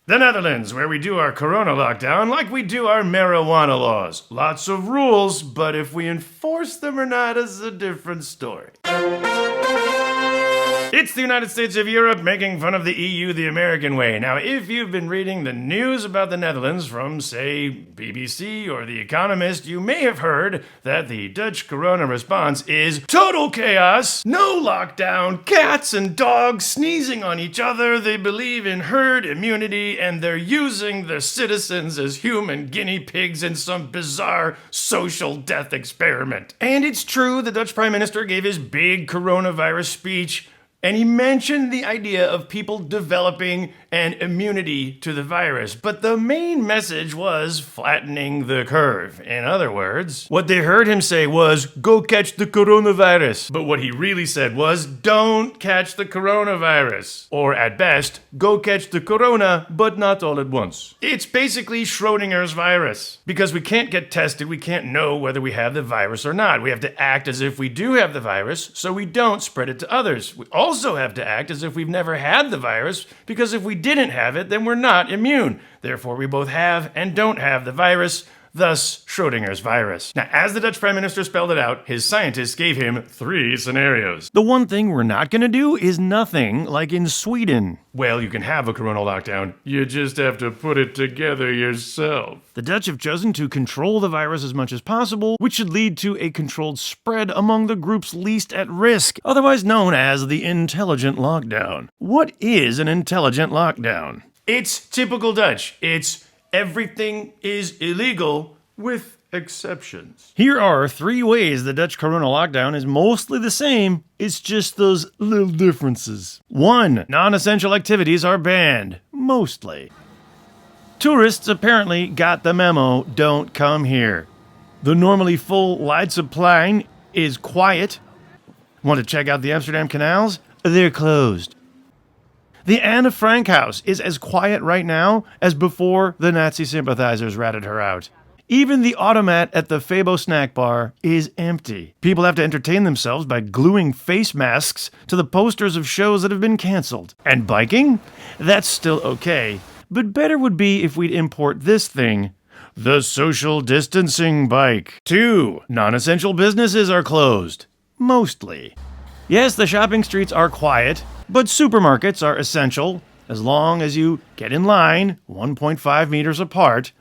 The Netherlands, where we do our corona lockdown like we do our marijuana laws. Lots of rules, but if we enforce them or not is a different story. It's the United States of Europe making fun of the EU the American way. Now, if you've been reading the news about the Netherlands from, say, BBC or The Economist, you may have heard that the Dutch corona response is total chaos, no lockdown, cats and dogs sneezing on each other, they believe in herd immunity, and they're using the citizens as human guinea pigs in some bizarre social death experiment. And it's true, the Dutch Prime Minister gave his big coronavirus speech, and he mentioned the idea of people developing an immunity to the virus. But the main message was flattening the curve. In other words, what they heard him say was, go catch the coronavirus. But what he really said was, don't catch the coronavirus. Or at best, go catch the corona, but not all at once. It's basically Schrodinger's virus. Because we can't get tested, we can't know whether we have the virus or not. We have to act as if we do have the virus, so we don't spread it to others. We also have to act as if we've never had the virus, because if we didn't have it, then we're not immune. Therefore, we both have and don't have the virus, thus Schrodinger's virus. Now, as the Dutch Prime Minister spelled it out, his scientists gave him 3 scenarios. The one thing we're not going to do is nothing like in Sweden. Well, you can have a corona lockdown. You just have to put it together yourself. The Dutch have chosen to control the virus as much as possible, which should lead to a controlled spread among the groups least at risk, otherwise known as the intelligent lockdown. What is an intelligent lockdown? It's typical Dutch. It's everything is illegal with exceptions. Here are 3 ways the Dutch corona lockdown is mostly the same. It's just those little differences. 1. Non-essential activities are banned. Mostly. Tourists apparently got the memo, don't come here. The normally full Leidseplein is quiet. Want to check out the Amsterdam canals? They're closed. The Anne Frank house is as quiet right now as before the Nazi sympathizers ratted her out. Even the automat at the Fabo snack bar is empty. People have to entertain themselves by gluing face masks to the posters of shows that have been canceled. And biking? That's still okay. But better would be if we'd import this thing, the social distancing bike. 2. Non-essential businesses are closed. Mostly. Yes, the shopping streets are quiet, but supermarkets are essential as long as you get in line 1.5 meters apart.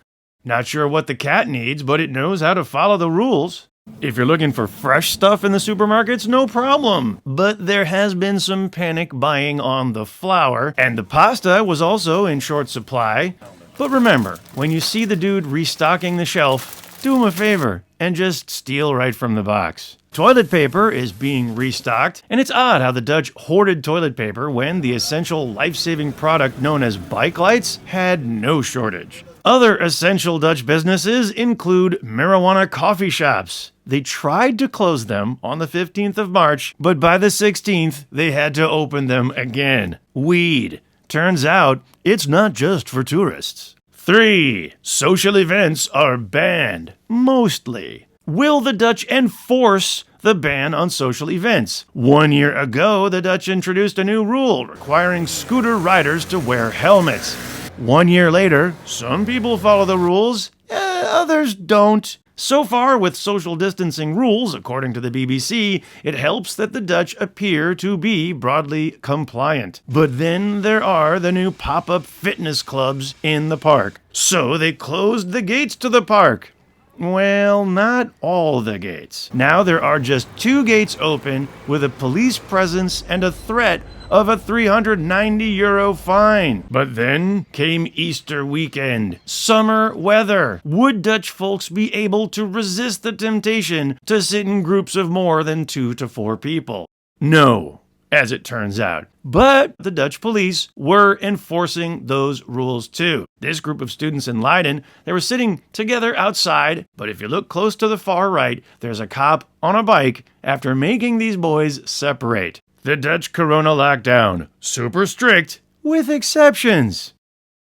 Not sure what the cat needs, but it knows how to follow the rules. If you're looking for fresh stuff in the supermarkets, no problem. But there has been some panic buying on the flour, and the pasta was also in short supply. But remember, when you see the dude restocking the shelf, do him a favor and just steal right from the box. Toilet paper is being restocked, and it's odd how the Dutch hoarded toilet paper when the essential life-saving product known as bike lights had no shortage. Other essential Dutch businesses include marijuana coffee shops. They tried to close them on the 15th of March, but by the 16th, they had to open them again. Weed. Turns out, it's not just for tourists. 3. Social events are banned. Mostly. Will the Dutch enforce the ban on social events? 1 year ago, the Dutch introduced a new rule requiring scooter riders to wear helmets. 1 year later, some people follow the rules, others don't. So far, with social distancing rules, according to the BBC, it helps that the Dutch appear to be broadly compliant. But then there are the new pop-up fitness clubs in the park. So they closed the gates to the park. Well, not all the gates. Now there are just 2 gates open with a police presence and a threat of a €390 fine. But then came Easter weekend. Summer weather. Would Dutch folks be able to resist the temptation to sit in groups of more than 2 to 4 people? No, as it turns out. But the Dutch police were enforcing those rules too. This group of students in Leiden, they were sitting together outside, but if you look close to the far right, there's a cop on a bike after making these boys separate. The Dutch corona lockdown. Super strict, with exceptions.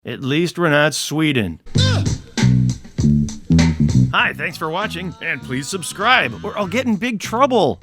At least we're not Sweden. Hi, thanks for watching, and please subscribe, or I'll get in big trouble.